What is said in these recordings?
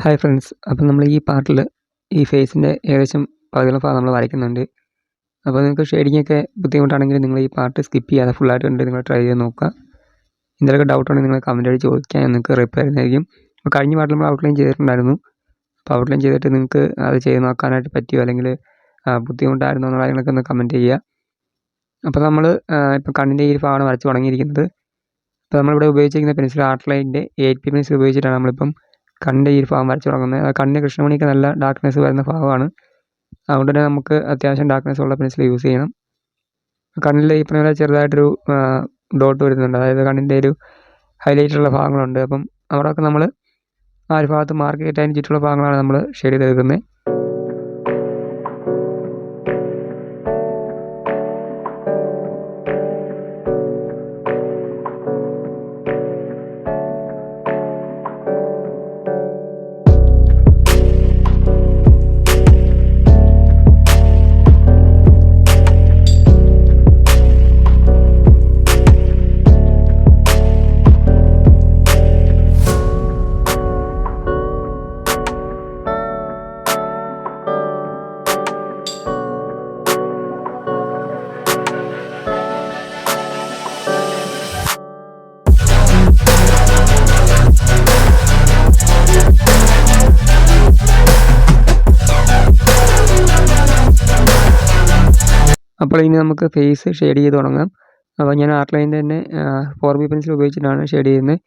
Hi friends, അപ്പം നമ്മൾ ഈ പാർട്ടിൽ ഈ ഫേസിൻ്റെ ഏകദേശം പകുതിയോളം ഭാഗം നമ്മൾ വരയ്ക്കുന്നുണ്ട്. അപ്പോൾ നിങ്ങൾക്ക് ഷെയ്ഡിങ്ങൊക്കെ ബുദ്ധിമുട്ടാണെങ്കിൽ നിങ്ങൾ ഈ പാർട്ട് സ്കിപ്പ് ചെയ്യാതെ ഫുള്ളായിട്ട് കണ്ട് നിങ്ങൾ ട്രൈ ചെയ്ത് നോക്കുക. എന്തെങ്കിലുമൊക്കെ ഡൗട്ട് ഉണ്ടെങ്കിൽ നിങ്ങൾ കമൻറ്റ് വഴി ചോദിക്കാൻ നിങ്ങൾക്ക് റിപ്ലൈ തരുന്നതായിരിക്കും. അപ്പോൾ കഴിഞ്ഞ പാർട്ടിൽ നമ്മൾ ഔട്ട്ലൈൻ ചെയ്തിട്ടുണ്ടായിരുന്നു. അപ്പോൾ ഔട്ട്ലൈൻ ചെയ്തിട്ട് നിങ്ങൾക്ക് അത് ചെയ്ത് നോക്കാനായിട്ട് പറ്റിയോ അല്ലെങ്കിൽ ബുദ്ധിമുട്ടായിരുന്നോ എന്നുള്ള കാര്യങ്ങളൊക്കെ ഒന്ന് കമൻറ്റ് ചെയ്യുക. അപ്പോൾ നമ്മൾ ഇപ്പോൾ കണ്ണിൻ്റെ ഈ ഭാഗമാണ് വരച്ച് തുടങ്ങിയിരിക്കുന്നത്. അപ്പോൾ നമ്മളിവിടെ ഉപയോഗിച്ചിരിക്കുന്ന പെൻസിൽ ആർട്ട്ലൈൻ്റെ 8P പെൻസിൽ ഉപയോഗിച്ചിട്ടാണ് നമ്മളിപ്പം കണ്ണിൻ്റെ ഈ ഭാഗം വരച്ച് തുടങ്ങുന്നത്. കണ്ണിന് കൃഷ്ണമണിക്ക് നല്ല ഡാർക്ക്നെസ് വരുന്ന ഭാഗമാണ്. അതുകൊണ്ട് തന്നെ നമുക്ക് അത്യാവശ്യം ഡാർക്ക്നെസ് ഉള്ള പെൻസിൽ യൂസ് ചെയ്യണം. കണ്ണിൽ ഈ പറഞ്ഞ പോലെ ചെറുതായിട്ടൊരു ഡോട്ട് വരുന്നുണ്ട്, അതായത് കണ്ണിൻ്റെ ഒരു ഹൈലൈറ്റുള്ള ഭാഗങ്ങളുണ്ട്. അപ്പം അവിടെയൊക്കെ നമ്മൾ ആ ഒരു ഭാഗത്ത് മാർക്ക് ചെയ്തിട്ട് അതിന് ചുറ്റുള്ള ഭാഗങ്ങളാണ് നമ്മൾ ഷെയ്ഡ് ചെയ്തെടുക്കുന്നത്. അപ്പോൾ ഇനി നമുക്ക് ഫേസ് ഷെയ്ഡ് ചെയ്ത് തുടങ്ങാം. അപ്പോൾ ഞാൻ ആർട്ട്ലൈൻ്റെ തന്നെ 4B പെൻസിൽ ഉപയോഗിച്ചിട്ടാണ് ഷെയ്ഡ് ചെയ്യുന്നത്.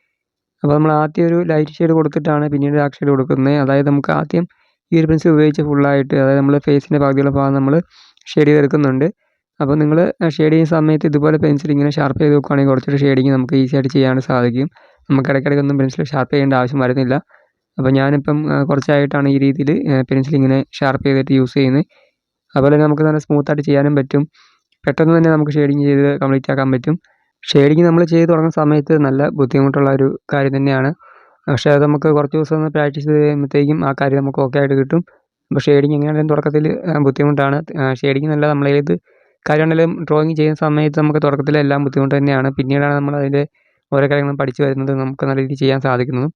അപ്പോൾ നമ്മൾ ആദ്യം ഒരു ലൈറ്റ് ഷെയ്ഡ് കൊടുത്തിട്ടാണ് പിന്നീട് ഡാർക്ക് ഷെയ്ഡ് കൊടുക്കുന്നത്. അതായത് നമുക്ക് ആദ്യം ഈ ഒരു പെൻസിൽ ഉപയോഗിച്ച് ഫുള്ളായിട്ട്, അതായത് നമ്മൾ ഫേസിൻ്റെ പകുതിയുള്ള ഭാഗം നമ്മൾ ഷെയ്ഡ് ചെയ്തെടുക്കുന്നുണ്ട്. അപ്പോൾ നിങ്ങൾ ഷെയ്ഡ് ചെയ്യുന്ന സമയത്ത് ഇതുപോലെ പെൻസിൽ ഇങ്ങനെ ഷാർപ്പ് ചെയ്ത് വെക്കുകയാണെങ്കിൽ കുറച്ചൊരു ഷെയ്ഡിങ് നമുക്ക് ഈസി ആയിട്ട് ചെയ്യാൻ സാധിക്കും. നമുക്ക് ഇടയ്ക്കിടയ്ക്കൊന്നും പെൻസിൽ ഷാർപ്പ് ചെയ്യേണ്ട ആവശ്യം വരുന്നില്ല. അപ്പോൾ ഞാനിപ്പം കുറച്ചായിട്ടാണ് ഈ രീതിയിൽ പെൻസിൽ ഇങ്ങനെ ഷാർപ്പ് ചെയ്തിട്ട് യൂസ് ചെയ്യുന്നത്. അതുപോലെ തന്നെ നമുക്ക് നല്ല സ്മൂത്തായിട്ട് ചെയ്യാനും പറ്റും. പെട്ടെന്ന് തന്നെ നമുക്ക് ഷെയ്ഡിങ് ചെയ്ത് കംപ്ലീറ്റ് ആക്കാൻ പറ്റും. ഷെയ്ഡിങ് നമ്മൾ ചെയ്ത് തുടങ്ങുന്ന സമയത്ത് നല്ല ബുദ്ധിമുട്ടുള്ള ഒരു കാര്യം തന്നെയാണ്. പക്ഷേ അത് നമുക്ക് കുറച്ച് ദിവസം ഒന്ന് പ്രാക്ടീസ് ചെയ്യുമ്പോഴത്തേക്കും ആ കാര്യം നമുക്ക് ഓക്കെ ആയിട്ട് കിട്ടും. അപ്പോൾ ഷെയ്ഡിങ് എങ്ങനെയാണെങ്കിലും തുടക്കത്തിൽ ബുദ്ധിമുട്ടാണ്. ഷെയ്ഡിങ് നല്ല നമ്മൾ ഏത് കാര്യമാണെങ്കിലും ഡ്രോയിങ് ചെയ്യുന്ന സമയത്ത് നമുക്ക് തുടക്കത്തിലെല്ലാം ബുദ്ധിമുട്ട് തന്നെയാണ്. പിന്നീടാണ് നമ്മൾ അതിൻ്റെ ഓരോ കാര്യങ്ങളും പഠിച്ചു വരുന്നത്, നമുക്ക് നല്ല രീതിയിൽ ചെയ്യാൻ സാധിക്കുന്നത്.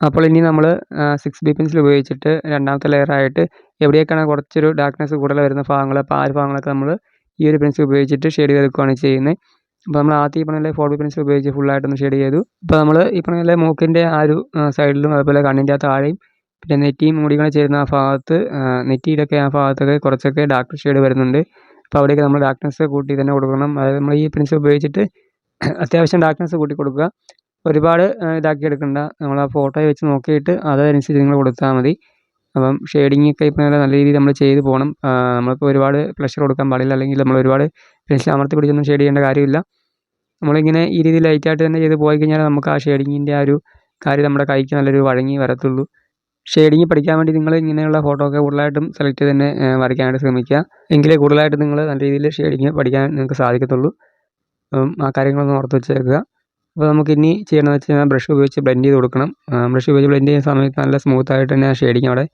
അപ്പോൾ ഇനി നമ്മൾ 6B പെൻസിൽ ഉപയോഗിച്ചിട്ട് രണ്ടാമത്തെ ലെയറായിട്ട് എവിടെയൊക്കെയാണ് കുറച്ചൊരു ഡാർക്ക്നെസ് കൂടുതൽ വരുന്ന ഭാഗങ്ങൾ, അപ്പോൾ ആ ഒരു ഭാഗങ്ങളൊക്കെ നമ്മൾ ഈ ഒരു പെൻസിൽ ഉപയോഗിച്ചിട്ട് ഷെയ്ഡ് ചെയ്തെടുക്കുകയാണ് ചെയ്യുന്നത്. അപ്പോൾ നമ്മൾ ആദ്യം ഈ പറഞ്ഞ 4B പെൻസിൽ ഉപയോഗിച്ച് ഫുള്ളായിട്ടൊന്ന് ഷെയ്ഡ് ചെയ്തു. ഇപ്പോൾ നമ്മൾ ഈ പറഞ്ഞ മൂക്കിൻ്റെ ആ ഒരു സൈഡിലും അതുപോലെ കണ്ണിൻ്റെ ആ താഴെയും പിന്നെ നെറ്റിയും മുടികളും ചേരുന്ന ആ ഭാഗത്ത്, നെറ്റിയിലൊക്കെ ആ ഭാഗത്തൊക്കെ കുറച്ചൊക്കെ ഡാർക്ക് ഷെയ്ഡ് വരുന്നുണ്ട്. അപ്പോൾ അവിടെയൊക്കെ നമ്മൾ ഡാർക്ക്നെസ് കൂട്ടി തന്നെ കൊടുക്കണം. അതായത് നമ്മൾ ഈ പെൻസിൽ ഉപയോഗിച്ചിട്ട് അത്യാവശ്യം ഡാർക്ക്നെസ് കൂട്ടി കൊടുക്കുക. ഒരുപാട് ഇതാക്കി എടുക്കണ്ട. നമ്മൾ ആ ഫോട്ടോയിൽ വെച്ച് നോക്കിയിട്ട് അതനുസരിച്ച് നിങ്ങൾ കൊടുത്താൽ മതി. അപ്പം ഷെയ്ഡിങ്ങൊക്കെ ഇപ്പോൾ നല്ല രീതിയിൽ നമ്മൾ ചെയ്ത് പോകണം. നമ്മളിപ്പോൾ ഒരുപാട് പ്രഷർ കൊടുക്കാൻ പാടില്ല, അല്ലെങ്കിൽ നമ്മൾ ഒരുപാട് പെൻസിൽ അമർത്തി പിടിച്ചൊന്നും ഷെയ്ഡ് ചെയ്യേണ്ട കാര്യമില്ല. നമ്മളിങ്ങനെ ഈ രീതിയിൽ ലൈറ്റായിട്ട് തന്നെ ചെയ്ത് പോയി കഴിഞ്ഞാൽ നമുക്ക് ആ ഷെയ്ഡിങ്ങിൻ്റെ ആ ഒരു കാര്യം നമ്മുടെ കൈക്ക് നല്ലൊരു വഴങ്ങി വരത്തുള്ളൂ. ഷെയ്ഡിങ് പഠിക്കാൻ വേണ്ടി നിങ്ങൾ ഇങ്ങനെയുള്ള ഫോട്ടോ ഒക്കെ കൂടുതലായിട്ടും സെലക്ട് ചെയ്ത് തന്നെ വരയ്ക്കാനായിട്ട് ശ്രമിക്കുക. എങ്കിലേ കൂടുതലായിട്ട് നിങ്ങൾ നല്ല രീതിയിൽ ഷെയ്ഡിങ് പഠിക്കാൻ നിങ്ങൾക്ക് സാധിക്കത്തുള്ളൂ. ആ കാര്യങ്ങളൊന്ന് ഓർത്ത് വെച്ചേക്കുക. അപ്പോൾ നമുക്ക് ഇനി ചെയ്യണമെന്ന് വെച്ച് കഴിഞ്ഞാൽ ബ്രഷ് ഉപയോഗിച്ച് ബ്ലെൻഡ് ചെയ്ത് കൊടുക്കണം. ബ്രഷ് ഉപയോഗിച്ച് ബ്ലെൻഡ് ചെയ്യുന്ന സമയത്ത് നല്ല സ്മൂത്തായിട്ട് തന്നെ ആ ഷെയ്ഡിങ് അവിടെ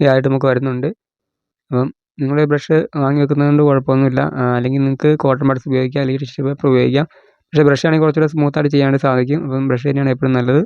ഇതായിട്ട് നമുക്ക് വരുന്നുണ്ട്. അപ്പം നിങ്ങൾ ബ്രഷ് വാങ്ങി വെക്കുന്നതുകൊണ്ട് കുഴപ്പമൊന്നുമില്ല. അല്ലെങ്കിൽ നിങ്ങൾക്ക് കോട്ടൺ ബഡ്സ് ഉപയോഗിക്കാം, അല്ലെങ്കിൽ ടിഷ്യൂ പേപ്പർ ഉപയോഗിക്കാം. പക്ഷേ ബ്രഷ് ആണെങ്കിൽ കുറച്ചുകൂടെ സ്മൂത്തായിട്ട് ചെയ്യാനായിട്ട് സാധിക്കും. അപ്പം ബ്രഷ് തന്നെയാണ് എപ്പോഴും നല്ലത്.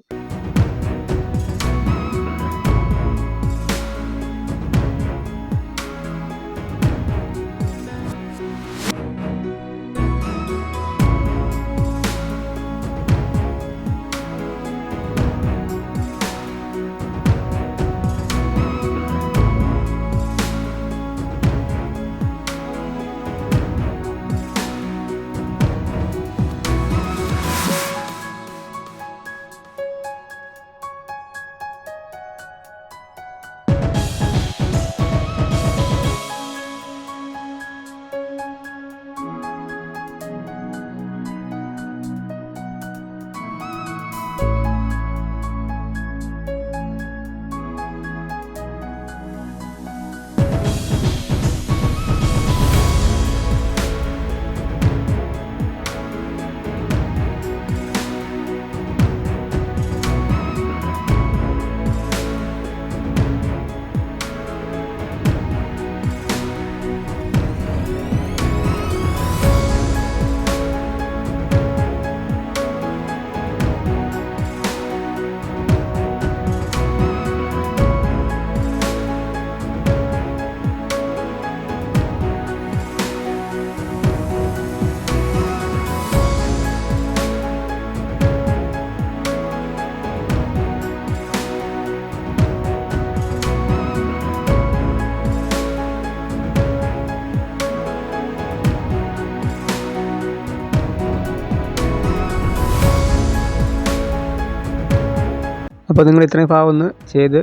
അപ്പോൾ നിങ്ങൾ ഇത്രയും ഭാഗം ഒന്ന് ചെയ്ത്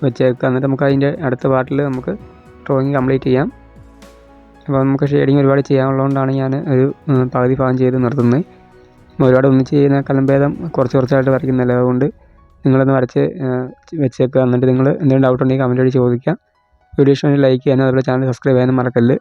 വെച്ചേക്കുക. എന്നിട്ട് നമുക്ക് അതിൻ്റെ അടുത്ത പാർട്ടിൽ നമുക്ക് ഡ്രോയിങ് കംപ്ലീറ്റ് ചെയ്യാം. അപ്പോൾ നമുക്ക് ഷെയ്ഡിങ് ഒരുപാട് ചെയ്യാനുള്ളതുകൊണ്ടാണ് ഞാൻ ഒരു പകുതി ഭാഗം ചെയ്ത് നിർത്തുന്നത്. ഒരുപാട് ഒന്നിച്ച് ചെയ്യുന്നതിനേക്കാളും ഭേദം കുറച്ച് കുറച്ചായിട്ട് വരയ്ക്കുന്നില്ല. അതുകൊണ്ട് നിങ്ങളൊന്ന് വരച്ച് വെച്ചേക്കുക. എന്നിട്ട് നിങ്ങൾ എന്തെങ്കിലും ഡൗട്ട് ഉണ്ടെങ്കിൽ കമൻറ്റ് വഴി ചോദിക്കാം. വീഡിയോ ഇഷ്ടമാണെങ്കിൽ ലൈക്ക് ചെയ്യാനും അതുപോലെ ചാനൽ സബ്സ്ക്രൈബ് ചെയ്യാനും മറക്കല്ല്.